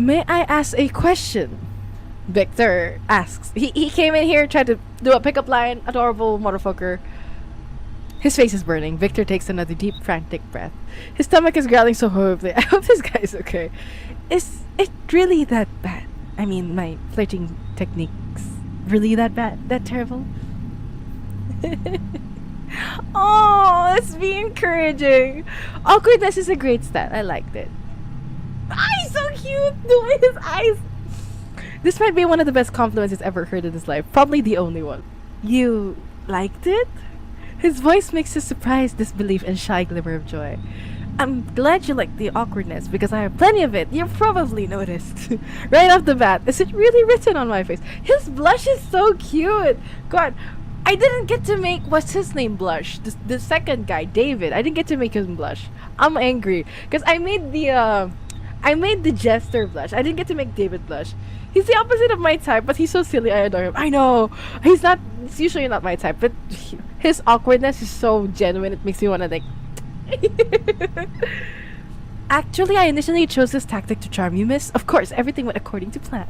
May I ask a question? Victor asks. He came in here, tried to do a pickup line. Adorable motherfucker. His face is burning. Victor takes another deep, frantic breath. His stomach is growling so horribly. I hope this guy's okay. Is it really that bad? I mean, my flirting techniques really that bad? That terrible? Oh, let's be encouraging. Awkwardness is a great stat. I liked it. He's so cute. The way his eyes. This might be one of the best compliments he's ever heard in his life. Probably the only one. You liked it? His voice mixes surprise, disbelief, and shy glimmer of joy. I'm glad you like the awkwardness because I have plenty of it. You've probably noticed. Right off the bat, is it really written on my face? His blush is so cute. God, I didn't get to make, what's his name, blush? The second guy, David. I didn't get to make him blush. I'm angry because I made the jester blush. I didn't get to make David blush. He's the opposite of my type, but he's so silly. I adore him. I know. It's usually not my type, but his awkwardness is so genuine. It makes me want to like. Actually, I initially chose this tactic to charm you, miss. Of course, everything went according to plan.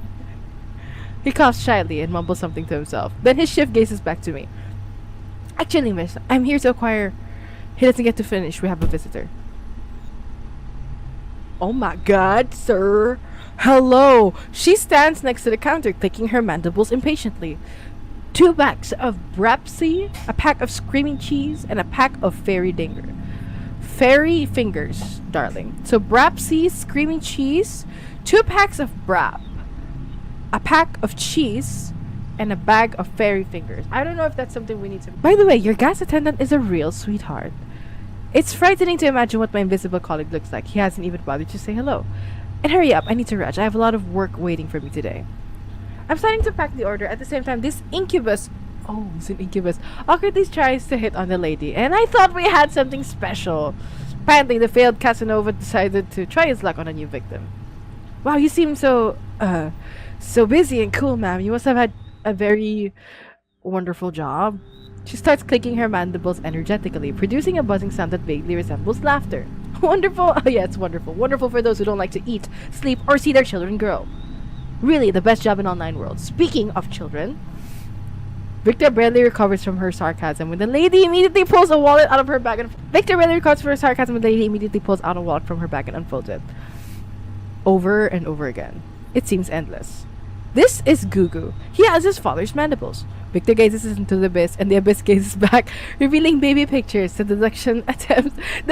He coughs shyly and mumbles something to himself. Then his shift gazes back to me. Actually, miss, I'm here to acquire. He doesn't get to finish. We have a visitor. Oh my god, sir. Hello! She stands next to the counter, clicking her mandibles impatiently. 2 packs of Brapsy, a pack of Screaming Cheese, and a pack of Fairy Fingers, darling. So Brapsy, Screaming Cheese, 2 packs of Brap, a pack of cheese, and a bag of Fairy Fingers. I don't know if that's something we need to... By the way, your gas attendant is a real sweetheart. It's frightening to imagine what my invisible colleague looks like. He hasn't even bothered to say hello. And hurry up, I need to rush. I have a lot of work waiting for me today. I'm starting to pack the order. At the same time, this incubus... Oh, it's an incubus. Awkwardly tries to hit on the lady. And I thought we had something special. Apparently, the failed Casanova decided to try his luck on a new victim. Wow, you seem so busy and cool, ma'am. You must have had a very wonderful job. She starts clicking her mandibles energetically, producing a buzzing sound that vaguely resembles laughter. Wonderful. Oh yeah, it's wonderful. Wonderful for those who don't like to eat, sleep, or see their children grow. Really, the best job in online world. Speaking of children, Victor barely recovers from her sarcasm when the lady immediately pulls a wallet out of her bag and... Victor barely recovers from her sarcasm when the lady immediately pulls out a wallet from her bag and unfolds it. Over and over again. It seems endless. This is Gugu. He has his father's mandibles. Victor gazes into the abyss, and the abyss gazes back, revealing baby pictures. The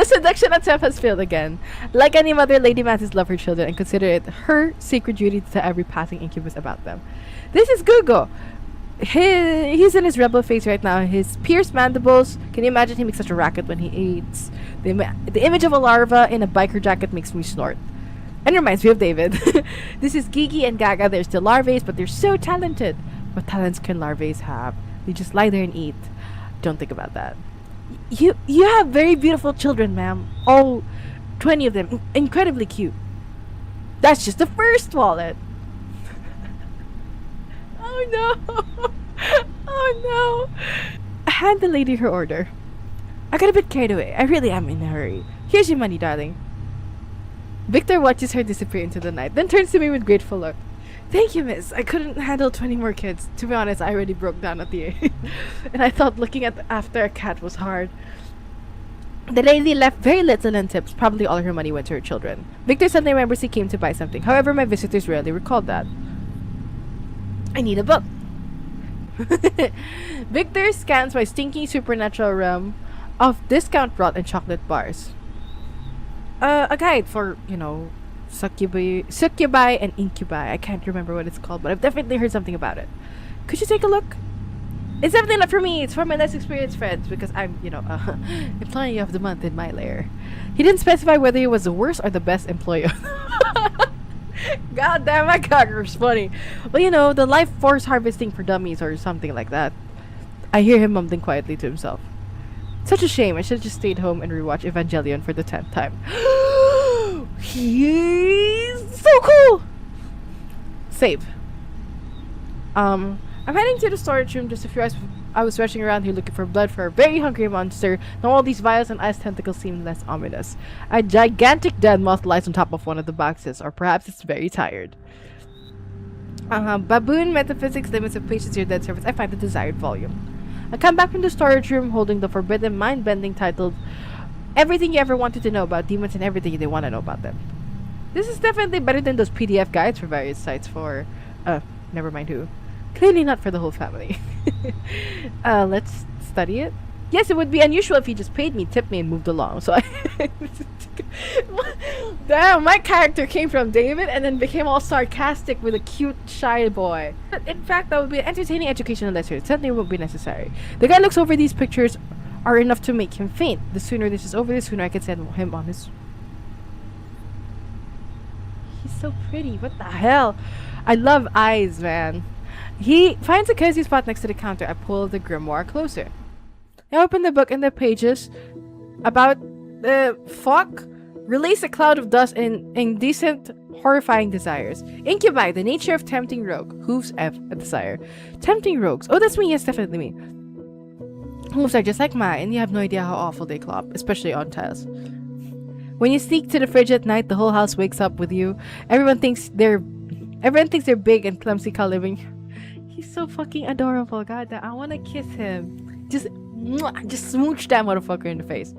seduction attempt has failed again. Like any mother, Lady Mantis loves her children and consider it her sacred duty to tell every passing incubus about them. This is Gugu. He's in his rebel phase right now. His pierced mandibles. Can you imagine he makes such a racket when he eats? The image of a larva in a biker jacket makes me snort. And reminds me of David. This is Gigi and Gaga. They're still larvae, but they're so talented. What talents can larvae have? They just lie there and eat. Don't think about that. You have very beautiful children, ma'am. All 20 of them. Incredibly cute. That's just the first wallet. Oh no. Oh no. I hand the lady her order. I got a bit carried away. I really am in a hurry. Here's your money, darling. Victor watches her disappear into the night, then turns to me with grateful look. Thank you, miss. I couldn't handle 20 more kids. To be honest, I already broke down at the age. And I thought looking after a cat was hard. The lady left very little in tips. Probably all her money went to her children. Victor suddenly remembers he came to buy something. However, my visitors rarely recalled that. I need a book. Victor scans my stinky supernatural realm of discount brought and chocolate bars. A guide for, succubi and incubi. I can't remember what it's called, but I've definitely heard something about it. Could you take a look? It's definitely not for me. It's for my less experienced friends because I'm, employee of the month in my lair. He didn't specify whether he was the worst or the best employee. God damn, my cocker's funny. Well, the life force harvesting for dummies or something like that. I hear him mumbling quietly to himself. Such a shame. I should have just stayed home and rewatched Evangelion for the 10th time. He's so cool. Save. I'm heading to the storage room just a few hours I was rushing around here looking for blood for a very hungry monster. Now all these vials and ice tentacles seem less ominous. A gigantic dead moth lies on top of one of the boxes, or perhaps it's very tired. Baboon metaphysics limits of patience your dead servants. I find the desired volume. I come back from the storage room holding the forbidden mind-bending titled Everything You Ever Wanted to Know About Demons and Everything You Didn't Want to Know About Them. This is definitely better than those PDF guides for various sites for, never mind who. Clearly not for the whole family. Let's study it. Yes, it would be unusual if he just paid me, tipped me, and moved along. So I... Damn, my character came from David and then became all sarcastic with a cute, shy boy. In fact, that would be an entertaining educational lesson. It certainly won't be necessary. The guy looks over these pictures are enough to make him faint. The sooner this is over, the sooner I can send him on his... He's so pretty. What the hell? I love eyes, man. He finds a cozy spot next to the counter. I pull the grimoire closer. I open the book and the pages about the fuck release a cloud of dust and indecent, horrifying desires. Incubi, the nature of tempting rogue. Hooves F, a desire. Tempting rogues. Oh, that's me. Yes, definitely me. Hooves are just like mine, and you have no idea how awful they clop, especially on tiles. When you sneak to the fridge at night, the whole house wakes up with you. Everyone thinks they're big and clumsy while living. He's so fucking adorable. God, I wanna kiss him. Just smooch that motherfucker in the face.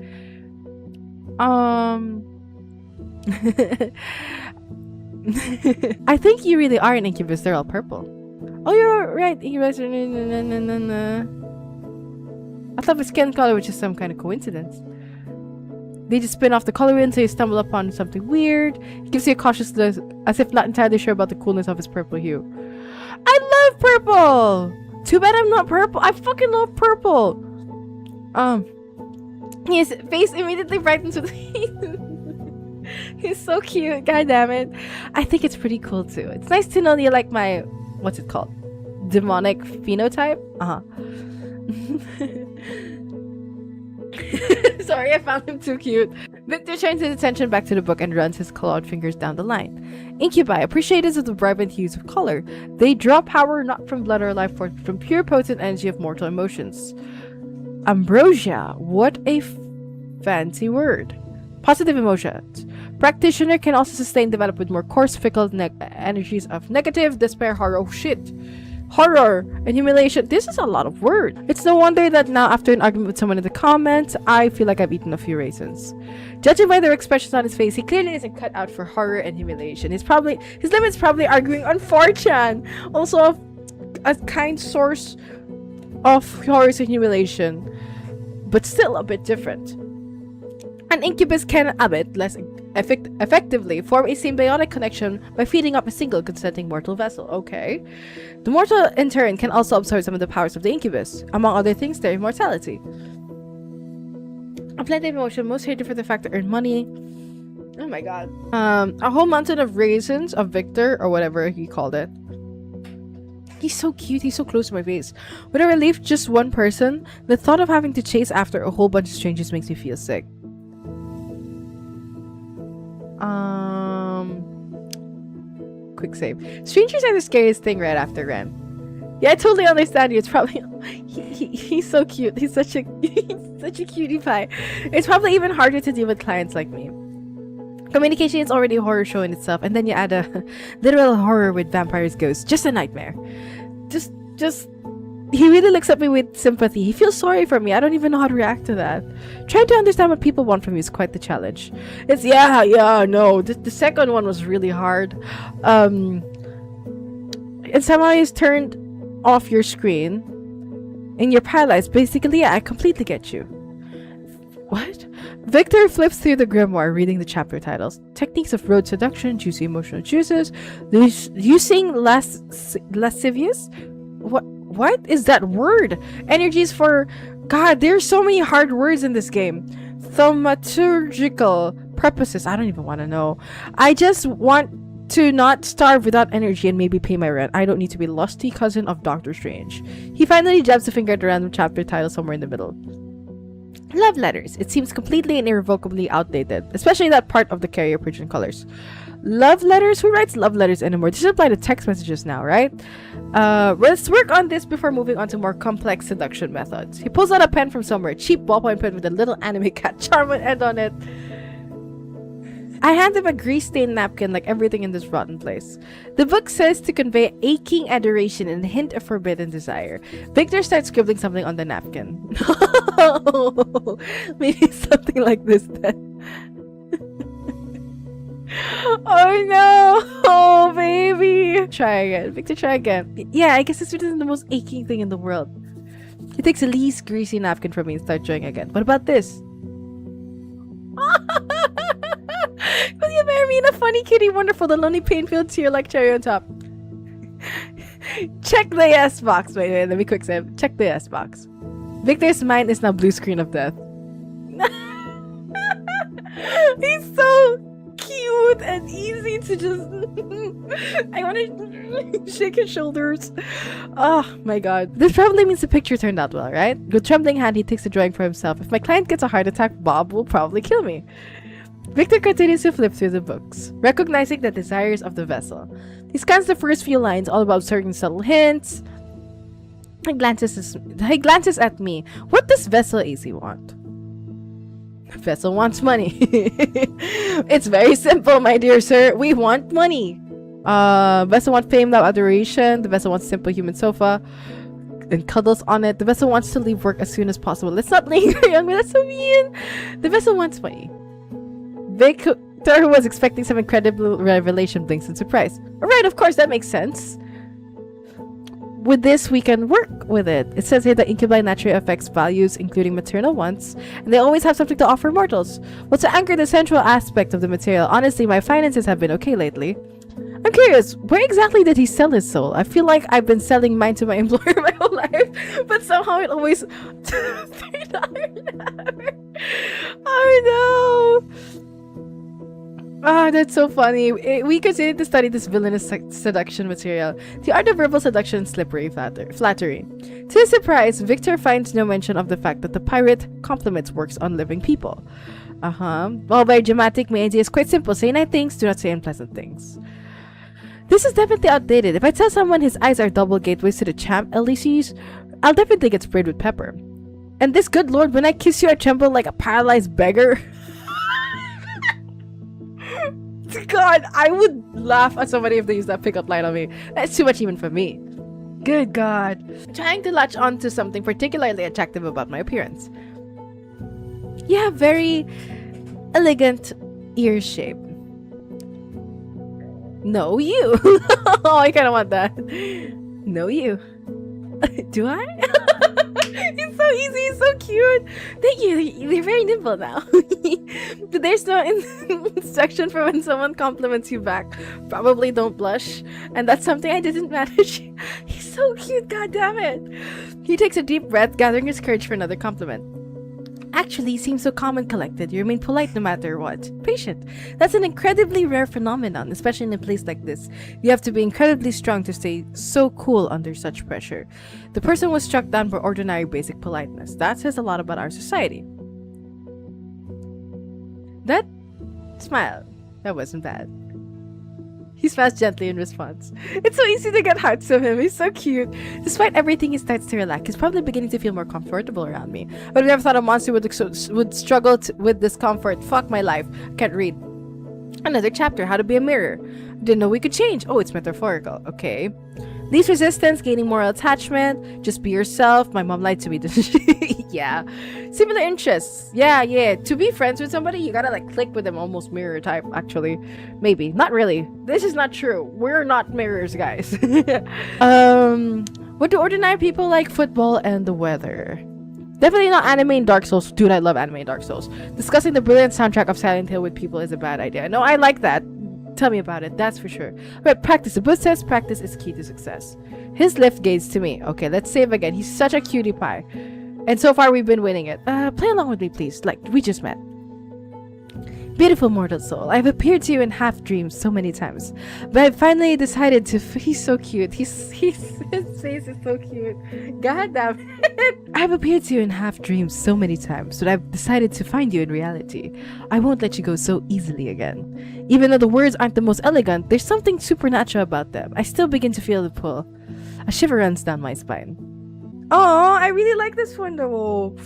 I think you really are an incubus. They're all purple. Oh, you're right. Incubus. I thought the skin color was just some kind of coincidence. They just spin off the color until you stumble upon something weird. He gives you a cautious look, as if not entirely sure about the coolness of his purple hue. I love purple! Too bad I'm not purple. I fucking love purple! His face immediately brightens with He's so cute, god damn it. I think it's pretty cool too. It's nice to know you like my, what's it called? Demonic phenotype? Sorry, I found him too cute. Victor turns his attention back to the book and runs his clawed fingers down the line. Incubi, appreciators of the vibrant hues of color. They draw power not from blood or life force, but from pure potent energy of mortal emotions. Ambrosia, what a fancy word. Positive emotions. Practitioner can also sustain develop with more coarse, fickle energies of negative, despair, horror. Oh shit. Horror and humiliation. This is a lot of words. It's no wonder that now, after an argument with someone in the comments, I feel like I've eaten a few raisins. Judging by their expressions on his face, he clearly isn't cut out for horror and humiliation. His limit's probably arguing on 4chan, also a kind source of horrors and humiliation, but still a bit different. An incubus can a bit less effectively form a symbiotic connection by feeding up a single consenting mortal vessel. Okay. The mortal, in turn, can also absorb some of the powers of the incubus, among other things, their immortality. A plenty of emotion, most hated for the fact to earn money. Oh my god. A whole mountain of raisins of Victor, or whatever he called it. He's so cute, he's so close to my face. With a relief, just one person, the thought of having to chase after a whole bunch of strangers makes me feel sick. Quick save. Strangers are the scariest thing right after Ren. Yeah, I totally understand you. It's probably he's so cute. He's such a cutie pie. It's probably even harder to deal with clients like me. Communication is already a horror show in itself, and then you add a literal horror with vampires, ghosts. Just a nightmare. Just he really looks at me with sympathy. He feels sorry for me. I don't even know how to react to that. Trying to understand what people want from you is quite the challenge. It's no. The second one was really hard. And somehow he's turned off your screen and you're paralyzed. Basically, yeah, I completely get you. What? Victor flips through the grimoire, reading the chapter titles. Techniques of road seduction, juicy emotional juices, using lascivious. What is that word? Energies for... God, there's so many hard words in this game. Thaumaturgical purposes. I don't even want to know. I just want to not starve without energy and maybe pay my rent. I don't need to be lusty cousin of Doctor Strange. He finally jabs a finger at a random chapter title somewhere in the middle. Love letters. It seems completely and irrevocably outdated, especially that part of the carrier pigeon colors. Love letters? Who writes love letters anymore? Just reply to text messages now, right? Let's work on this before moving on to more complex seduction methods. He pulls out a pen from somewhere, cheap ballpoint pen with a little anime cat charm and end on it. I hand him a grease-stained napkin like everything in this rotten place. The book says to convey aching adoration and a hint of forbidden desire. Victor starts scribbling something on the napkin. Maybe something like this then. Oh no! Oh baby! Try again. Victor, try again. Yeah, I guess this isn't the most aching thing in the world. He takes the least greasy napkin from me and starts drawing again. What about this? Will you marry me in a funny kitty wonderful the lonely pain-filled tear like cherry on top? Check the yes box. Wait, let me quick save. Check the yes box. Victor's mind is now blue screen of death. He's so cute and easy to just I want to shake his shoulders. Oh my god. This probably means the picture turned out well, right? With trembling hand, he takes the drawing for himself. If my client gets a heart attack, Bob will probably kill me. Victor continues to flip through the books, recognizing the desires of the vessel. He scans the first few lines, all about certain subtle hints. He glances at me. What does Vessel AC want? Vessel wants money. It's very simple, my dear sir. We want money. Vessel wants fame, love, adoration. The vessel wants simple human sofa and cuddles on it. The vessel wants to leave work as soon as possible. Let's not linger, young man. That's so mean. The vessel wants money. Victor, who was expecting some incredible revelation, blinks in surprise. Alright, of course, that makes sense. With this, we can work with it. It says here that incubi naturally affects values, including maternal wants, and they always have something to offer mortals. Well, to anchor the central aspect of the material, honestly, my finances have been okay lately. I'm curious, where exactly did he sell his soul? I feel like I've been selling mine to my employer my whole life, but somehow it always $3 an hour. Oh no! Ah, that's so funny. We continue to study this villainous seduction material. The art of verbal seduction and slippery flattery. To his surprise, Victor finds no mention of the fact that the pirate compliments works on living people. While very dramatic, my idea is quite simple. Say nice things, do not say unpleasant things. This is definitely outdated. If I tell someone his eyes are double gateways to the champ LDCs, I'll definitely get sprayed with pepper. And this good lord, when I kiss you, I tremble like a paralyzed beggar. God, I would laugh at somebody if they use that pickup line on me. That's too much even for me. Good God. I'm trying to latch on to something particularly attractive about my appearance. You have very elegant ear shape. No, you. Oh, I kind of want that. No, you. Do I? It's so easy, it's so cute. Thank you. You're very nimble now. But there's no instruction for when someone compliments you back. Probably don't blush. And that's something I didn't manage. He's so cute, god damn it. He takes a deep breath, gathering his courage for another compliment. Actually, you seem so calm and collected. You remain polite no matter what. Patient. That's an incredibly rare phenomenon, especially in a place like this. You have to be incredibly strong to stay so cool under such pressure. The person was struck down for ordinary basic politeness. That says a lot about our society. That smile. That wasn't bad. He smiles gently in response. It's so easy to get hearts of him. He's so cute. Despite everything, he starts to relax. He's probably beginning to feel more comfortable around me. But I never thought a monster would struggle with discomfort. Fuck my life. I can't read. Another chapter. How to be a mirror. Didn't know we could change. Oh, it's metaphorical. Okay. Least resistance, gaining moral attachment. Just be yourself. My mom lied to me. Yeah. Similar interests. Yeah. To be friends with somebody, you gotta like click with them, almost mirror type, actually. Maybe. Not really. This is not true. We're not mirrors, guys. What do ordinary people like? Football and the weather. Definitely not anime and Dark Souls. Dude, I love anime and Dark Souls. Discussing the brilliant soundtrack of Silent Hill with people is a bad idea. No, I like that. Tell me about it, that's for sure. Right, practice. The book says practice is key to success. His lift gaze to me. Okay, let's save again. He's such a cutie pie. And so far, we've been winning it. Play along with me, please. Like, we just met. Beautiful mortal soul, I've appeared to you in half dreams so many times, but I've finally decided to. He's so cute. His face is so cute. God damn it. I've appeared to you in half dreams so many times, but I've decided to find you in reality. I won't let you go so easily again. Even though the words aren't the most elegant, there's something supernatural about them. I still begin to feel the pull. A shiver runs down my spine. Oh, I really like this one though.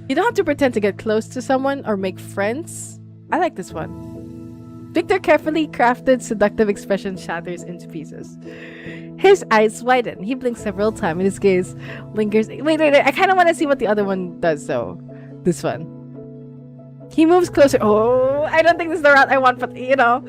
You don't have to pretend to get close to someone or make friends. I like this one. Victor carefully crafted seductive expression shatters into pieces. His eyes widen. He blinks several times and his gaze lingers. Wait. I kind of want to see what the other one does though. This one. He moves closer. Oh, I don't think this is the route I want, but you know.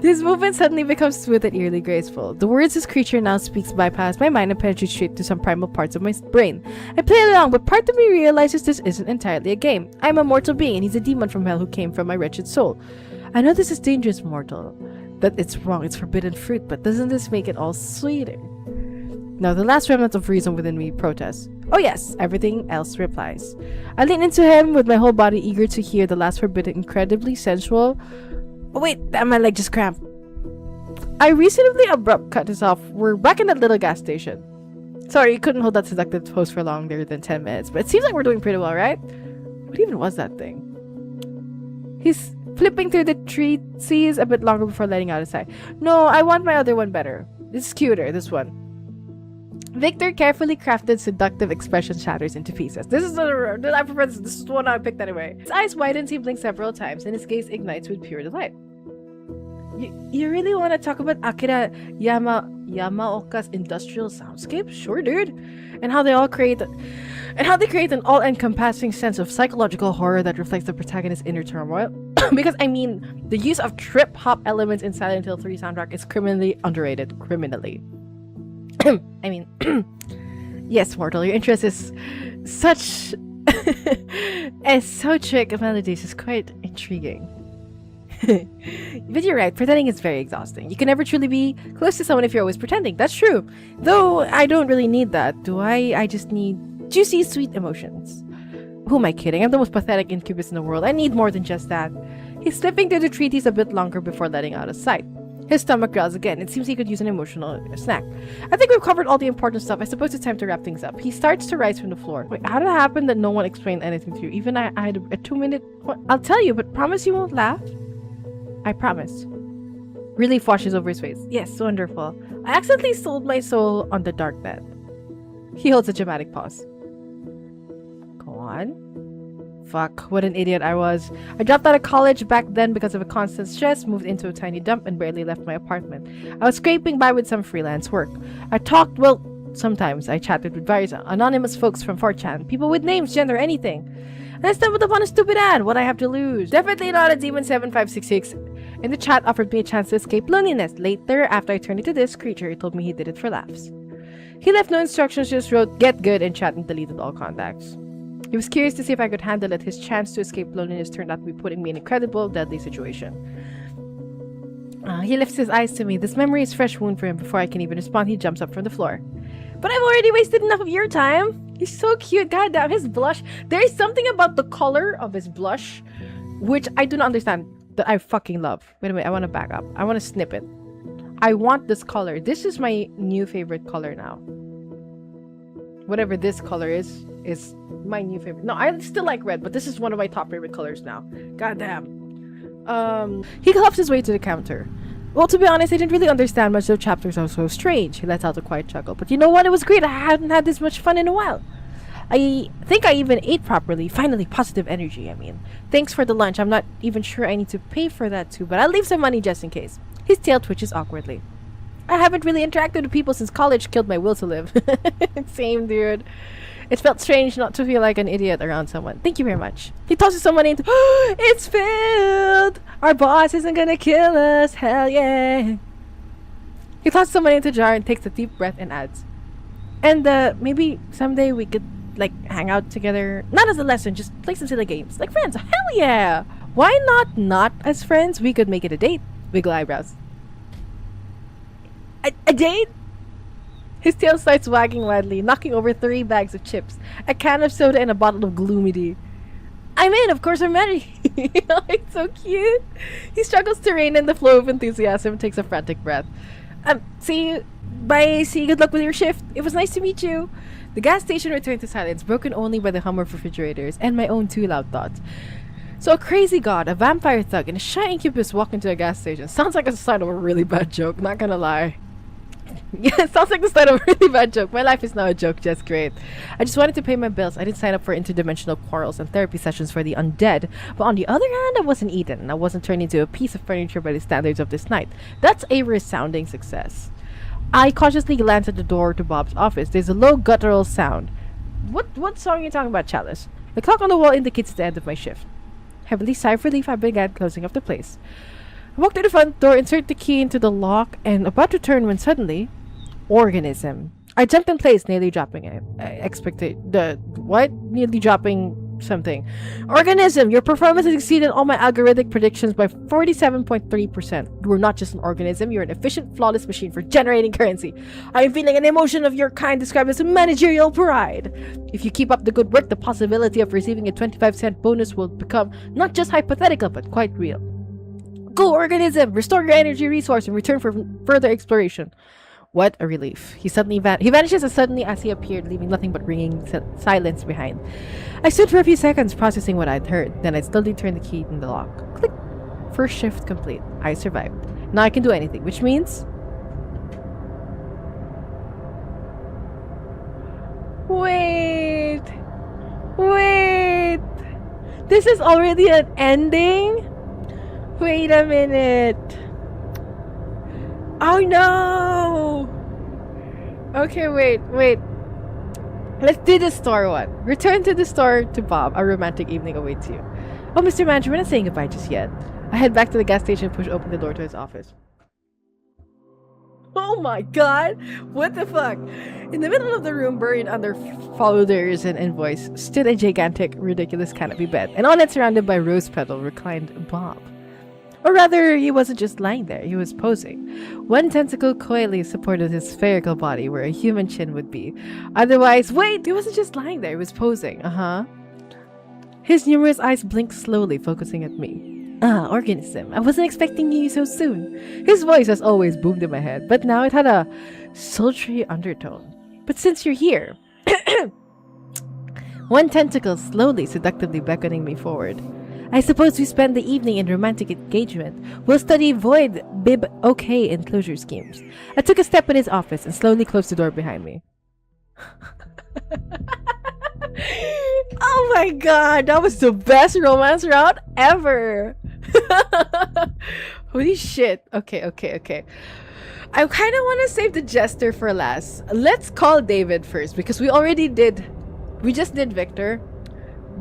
His movement suddenly becomes smooth and eerily graceful. The words this creature now speaks bypass my mind and penetrate straight to some primal parts of my brain. I play along, but part of me realizes this isn't entirely a game. I'm a mortal being, and he's a demon from hell who came from my wretched soul. I know this is dangerous, mortal. That it's wrong, it's forbidden fruit, but doesn't this make it all sweeter? Now, the last remnant of reason within me protests. Oh yes, everything else replies. I lean into him with my whole body eager to hear the last forbidden, incredibly sensual. Oh wait, my leg just cramped. I reasonably abrupt cut this off. We're back in that little gas station. Sorry, you couldn't hold that seductive pose for longer than 10 minutes, but it seems like we're doing pretty well, right? What even was that thing? He's flipping through the treatises a bit longer before letting out a sigh. No, I want my other one better. This is cuter, this one. Victor carefully crafted seductive expression shatters into pieces. This is the one I picked anyway. His eyes widen, he blinks several times, and his gaze ignites with pure delight. You really want to talk about Akira Yamaoka's industrial soundscape? Sure, dude. And how they create an all-encompassing sense of psychological horror that reflects the protagonist's inner turmoil. Because I mean, the use of trip-hop elements in Silent Hill 3 soundtrack is criminally underrated. Criminally. I mean, yes, mortal, your interest is such esoteric melodies is quite intriguing. But you're right, pretending is very exhausting. You can never truly be close to someone if you're always pretending. That's true. Though I don't really need that, do I? I just need juicy, sweet emotions. Who am I kidding? I'm the most pathetic incubus in the world. I need more than just that. He's slipping through the treaties a bit longer before letting out a sigh. His stomach growls again. It seems he could use an emotional snack. I think we've covered all the important stuff. I suppose it's time to wrap things up. He starts to rise from the floor. Wait, how did it happen that no one explained anything to you? Even I had a 2-minute... I'll tell you, but promise you won't laugh? I promise. Relief washes over his face. Yes, wonderful. I accidentally sold my soul on the dark net. He holds a dramatic pause. Go on. Fuck, what an idiot I was. I dropped out of college back then because of a constant stress, moved into a tiny dump, and barely left my apartment. I was scraping by with some freelance work. I talked, well, sometimes I chatted with various anonymous folks from 4chan, people with names, gender, anything. And I stumbled upon a stupid ad. What I have to lose? Definitely not a Demon7566. And the chat offered me a chance to escape loneliness. Later, after I turned into this creature, he told me he did it for laughs. He left no instructions, just wrote, "Get good," and chat and deleted all contacts. He was curious to see if I could handle it. His chance to escape loneliness turned out to be putting me in an incredible, deadly situation. He lifts his eyes to me. This memory is a fresh wound for him. Before I can even respond, he jumps up from the floor. But I've already wasted enough of your time. He's so cute. God damn, his blush. There is something about the color of his blush which I do not understand that I fucking love. Wait a minute, I want to back up. I want to snip it. I want this color. This is my new favorite color now. Whatever this color is my new favorite. No, I still like red, but this is one of my top favorite colors now. God damn. He helps his way to the counter. Well, to be honest, I didn't really understand much of chapters are so strange. He lets out a quiet chuckle. But you know what? It was great. I hadn't had this much fun in a while. I think I even ate properly. Finally, positive energy, I mean. Thanks for the lunch. I'm not even sure I need to pay for that too, but I'll leave some money just in case. His tail twitches awkwardly. I haven't really interacted with people since college killed my will to live. Same, dude. It felt strange not to feel like an idiot around someone. Thank you very much. He tosses some money into... It's filled! Our boss isn't gonna kill us. Hell yeah. He tosses some money into a jar and takes a deep breath and adds, and maybe someday we could like hang out together. Not as a lesson, just play some silly games. Like friends. Hell yeah. Why not as friends? We could make it a date. Wiggle eyebrows. A date? His tail starts wagging wildly, knocking over 3 bags of chips, a can of soda, and a bottle of Gloomity. I'm in, of course I'm ready. It's so cute. He struggles to rein in the flow of enthusiasm and takes a frantic breath. See you. Bye. See you. Good luck with your shift. It was nice to meet you. The gas station returned to silence, broken only by the hum of refrigerators and my own two loud thoughts. So a crazy god, a vampire thug, and a shy incubus walk into a gas station. Sounds like a sign of a really bad joke, not gonna lie. Yeah, it sounds like the start of a really bad joke. My life is now a joke, just great. I just wanted to pay my bills. I didn't sign up for interdimensional quarrels and therapy sessions for the undead. But on the other hand, I wasn't eaten. I wasn't turned into a piece of furniture by the standards of this night. That's a resounding success. I cautiously glanced at the door to Bob's office. There's a low guttural sound. What song are you talking about, Chalice? The clock on the wall indicates the end of my shift. Heavily sigh of relief, I began closing up the place. I walked to the front door, inserted the key into the lock, and about to turn when suddenly... Organism. I jumped in place, nearly dropping it. Nearly dropping something. Organism! Your performance has exceeded all my algorithmic predictions by 47.3%. You are not just an organism, you're an efficient, flawless machine for generating currency. I am feeling an emotion of your kind described as managerial pride. If you keep up the good work, the possibility of receiving a 25-cent bonus will become not just hypothetical, but quite real. Go, organism! Restore your energy resource and return for further exploration. What a relief. He vanishes as suddenly as he appeared, leaving nothing but ringing silence behind. I stood for a few seconds processing what I'd heard. Then I slowly turned the key in the lock. Click. First shift complete. I survived. Now I can do anything, which means... Wait. This is already an ending? Wait a minute. Oh no! Okay, wait. Let's do the store one. Return to the store to Bob. A romantic evening awaits you. Oh, Mr. Manager, we're not saying goodbye just yet. I head back to the gas station and push open the door to his office. Oh my god! What the fuck? In the middle of the room, buried under folders and invoice, stood a gigantic, ridiculous canopy bed, and on it, surrounded by rose petal, reclined Bob. Or rather, he wasn't just lying there, he was posing. One tentacle coyly supported his spherical body where a human chin would be. Otherwise, wait, he wasn't just lying there, he was posing. His numerous eyes blinked slowly, focusing at me. Organism, I wasn't expecting you so soon. His voice, as always, boomed in my head, but now it had a sultry undertone. But since you're here... One tentacle slowly, seductively beckoning me forward. I suppose we spend the evening in romantic engagement. We'll study void bib okay enclosure schemes. I took a step in his office and slowly closed the door behind me. Oh my god, that was the best romance route ever. Holy shit. Okay. I kind of want to save the jester for last. Let's call David first because we just did Victor.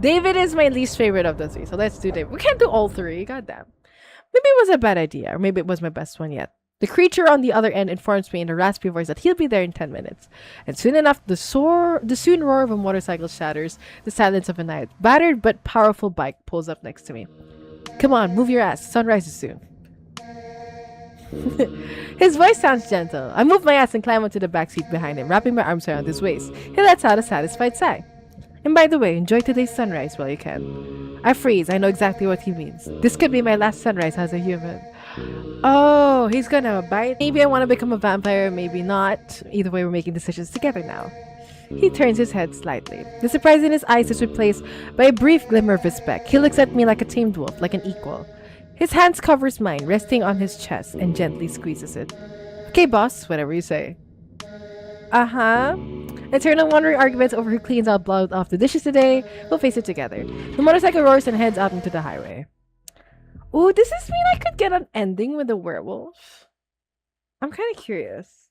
David is my least favorite of the three, so let's do David. We can't do all three, goddamn. Maybe it was a bad idea, or maybe it was my best one yet. The creature on the other end informs me in a raspy voice that he'll be there in 10 minutes. And soon enough, the soon roar of a motorcycle shatters the silence of a night. Battered but powerful bike pulls up next to me. Come on, move your ass. Sunrise is soon. His voice sounds gentle. I move my ass and climb onto the back seat behind him, wrapping my arms around his waist. He lets out a satisfied sigh. And by the way, enjoy today's sunrise while you can. I freeze. I know exactly what he means. This could be my last sunrise as a human. Oh, he's gonna bite. Maybe I want to become a vampire, maybe not. Either way, we're making decisions together now. He turns his head slightly. The surprise in his eyes is replaced by a brief glimmer of respect. He looks at me like a tamed wolf, like an equal. His hands covers mine, resting on his chest, and gently squeezes it. Okay, boss, whatever you say. Eternal wandering arguments over who cleans out blood off the dishes today. We'll face it together. The motorcycle roars and heads out into the highway. Ooh, does this mean I could get an ending with a werewolf? I'm kind of curious.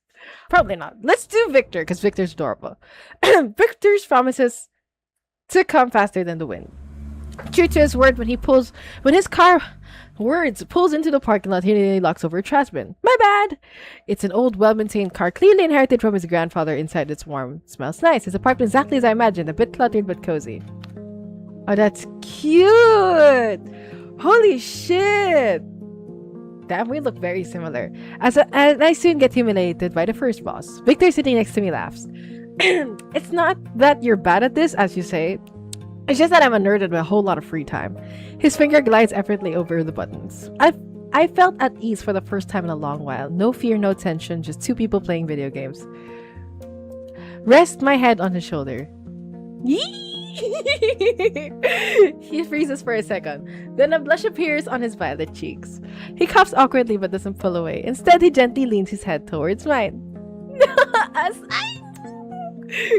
Probably not. Let's do Victor, because Victor's adorable. Victor's promises to come faster than the wind. True to his word, when his car pulls into the parking lot, he nearly knocks over a trash bin. My bad! It's an old, well-maintained car, clearly inherited from his grandfather. Inside it's warm. Smells nice. His apartment exactly as I imagined, a bit cluttered but cozy. Oh, that's cute! Holy shit! Damn, we look very similar. And I soon get humiliated by the first boss. Victor sitting next to me laughs. It's not that you're bad at this, as you say. It's just that I'm a nerd with a whole lot of free time. His finger glides effortlessly over the buttons. I felt at ease for the first time in a long while. No fear, no tension, just two people playing video games. Rest my head on his shoulder. He freezes for a second. Then a blush appears on his violet cheeks. He coughs awkwardly but doesn't pull away. Instead, he gently leans his head towards mine.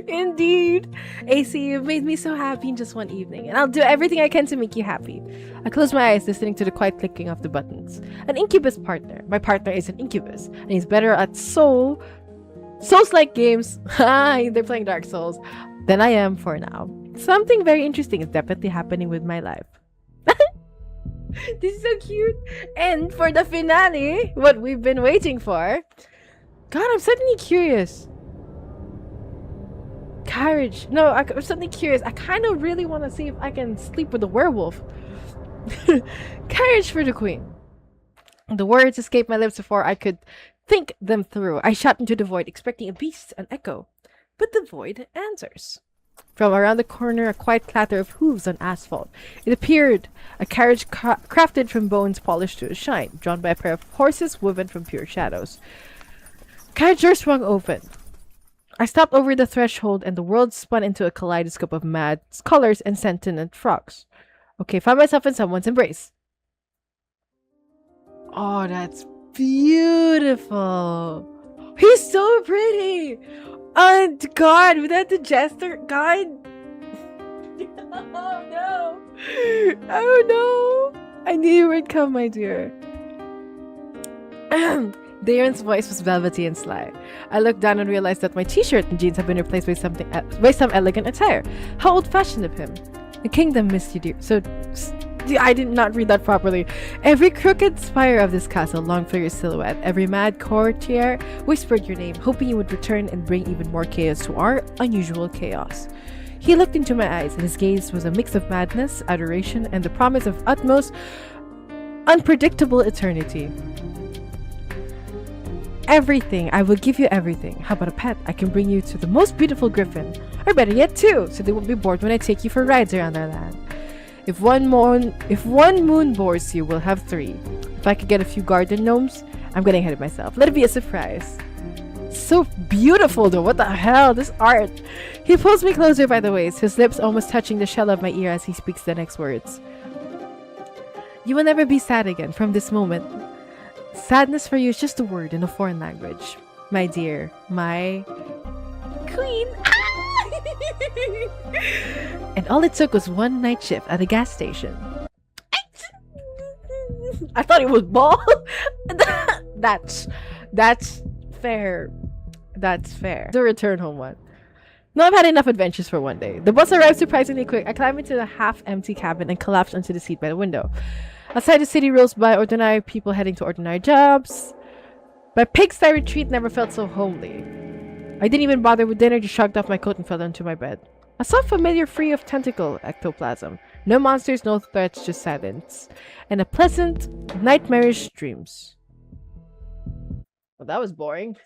Indeed. AC, you've made me so happy in just one evening, and I'll do everything I can to make you happy. I close my eyes, listening to the quiet clicking of the buttons. An incubus partner. My partner is an incubus, and he's better at Souls-like games. They're playing Dark Souls than I am for now. Something very interesting is definitely happening with my life. This is so cute. And for the finale, what we've been waiting for. God, I'm suddenly curious. Carriage. No, I'm suddenly curious. I kind of really want to see if I can sleep with a werewolf. Carriage for the queen. The words escaped my lips before I could think them through. I shot into the void, expecting a beast, an echo. But the void answers. From around the corner, a quiet clatter of hooves on asphalt. It appeared, a carriage crafted from bones polished to a shine, drawn by a pair of horses woven from pure shadows. Carriage door swung open. I stopped over the threshold, and the world spun into a kaleidoscope of mad colors and sentient frogs. Okay, found myself in someone's embrace. Oh, that's beautiful. He's so pretty. Oh, God, was that the jester? God. Oh, no. Oh, no. I knew you would come, my dear. Darren's voice was velvety and sly. I looked down and realized that my t-shirt and jeans have been replaced by some elegant attire. How old-fashioned of him. The kingdom missed you, dear. So, I did not read that properly. Every crooked spire of this castle longed for your silhouette. Every mad courtier whispered your name, hoping you would return and bring even more chaos to our unusual chaos. He looked into my eyes, and his gaze was a mix of madness, adoration, and the promise of utmost unpredictable eternity. Everything. I will give you everything. How about a pet? I can bring you to the most beautiful griffin. Or better yet, two, so they won't be bored when I take you for rides around our land. If one moon bores you, we'll have three. If I could get a few garden gnomes, I'm getting ahead of myself. Let it be a surprise. So beautiful though, what the hell, this art. He pulls me closer by the waist, his lips almost touching the shell of my ear as he speaks the next words. You will never be sad again from this moment. Sadness for you is just a word in a foreign language. My dear, my queen. And all it took was one night shift at a gas station. I thought it was ball. That's fair. That's fair. The return home one. No, I've had enough adventures for one day. The bus arrived surprisingly quick. I climbed into the half-empty cabin and collapsed onto the seat by the window. Outside the city rolls by ordinary people heading to ordinary jobs. My pigsty retreat never felt so homely. I didn't even bother with dinner, just shrugged off my coat and fell into my bed. A soft familiar free of tentacle ectoplasm. No monsters, no threats, just silence. And a pleasant, nightmarish dreams. Well, that was boring.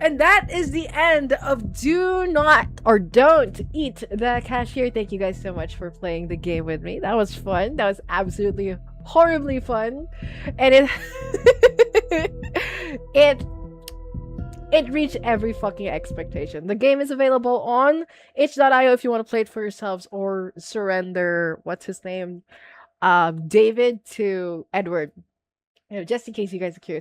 And that is the end of Do Not or Don't Eat the Cashier. Thank you guys so much for playing the game with me. That was fun. That was absolutely horribly fun. And it reached every fucking expectation. The game is available on itch.io if you want to play it for yourselves, or surrender, what's his name? David to Edward. You know, just in case you guys are curious.